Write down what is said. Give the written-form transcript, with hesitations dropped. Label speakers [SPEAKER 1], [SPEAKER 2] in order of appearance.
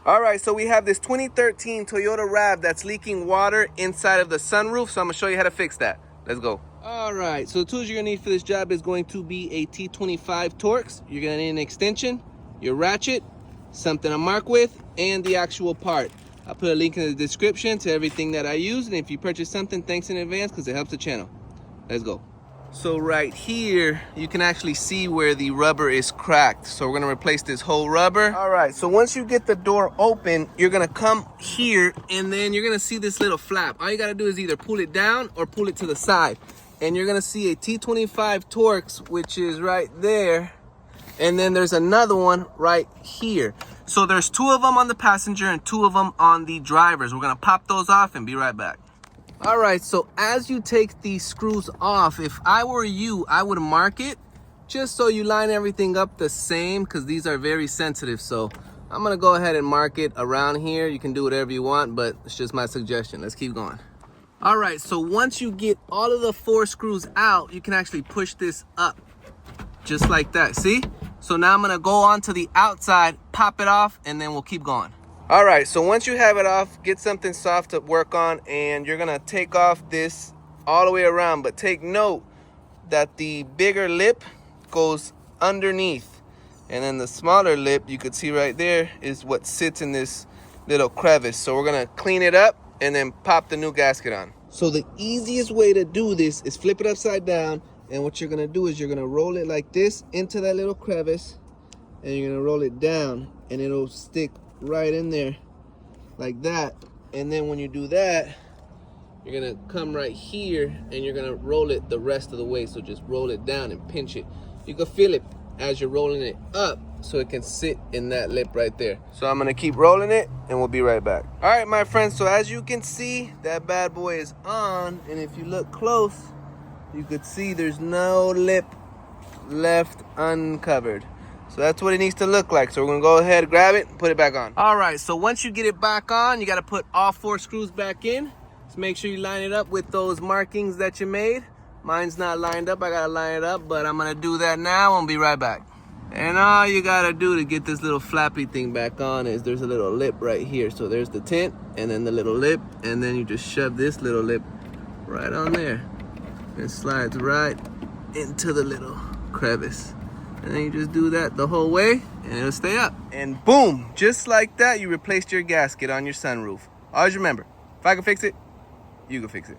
[SPEAKER 1] All right, so we have this 2013 Toyota RAV that's leaking water inside of the sunroof. So I'm gonna show you how to fix that. Let's go. All right, so the tools you're gonna need for this job is going to be a T25 Torx. You're gonna need an extension, your ratchet, something to mark with, and the actual part. I'll put a link in the description to everything that I use, and if you purchase something, thanks in advance because it helps the channel. Let's go. So right here, you can actually see where the rubber is cracked. So we're gonna replace this whole rubber. All right, so once you get the door open, you're gonna come here and then you're gonna see this little flap. All you gotta do is either pull it down or pull it to the side. And you're gonna see a T25 Torx, which is right there. And then there's another one right here. So there's two of them on the passenger and two of them on the drivers. We're gonna pop those off and be right back. All right, so as you take these screws off, if I were you, I would mark it just so you line everything up the same because these are very sensitive. So I'm gonna go ahead and mark it around here. You can do whatever you want, but it's just my suggestion. Let's keep going. All right, so once you get all of the 4 screws out, you can actually push this up just like that, see? So now I'm gonna go on to the outside, pop it off, and then we'll keep going. All right, so once you have it off, get something soft to work on, and you're gonna take off this all the way around, but take note that the bigger lip goes underneath, and then the smaller lip, you could see right there, is what sits in this little crevice. So we're gonna clean it up and then pop the new gasket on. So the easiest way to do this is flip it upside down, and what you're gonna do is you're gonna roll it like this into that little crevice, and you're gonna roll it down, and it'll stick right in there like that. And then when you do that, you're gonna come right here and you're gonna roll it the rest of the way. So just roll it down and pinch it. You can feel it as you're rolling it up so it can sit in that lip right there. So I'm gonna keep rolling it and we'll be right back. All right, my friends, so as you can see, that bad boy is on, and if you look close, you could see there's no lip left uncovered. So that's what it needs to look like. So we're gonna go ahead, grab it, and put it back on. All right, so once you get it back on, you gotta put all 4 screws back in. Just make sure you line it up with those markings that you made. Mine's not lined up, I gotta line it up, but I'm gonna do that now and be right back. And all you gotta do to get this little flappy thing back on is there's a little lip right here. So there's the tint and then the little lip, and then you just shove this little lip right on there. It slides right into the little crevice. And then you just do that the whole way and it'll stay up. And boom, just like that, you replaced your gasket on your sunroof. Always remember, if I can fix it, you can fix it.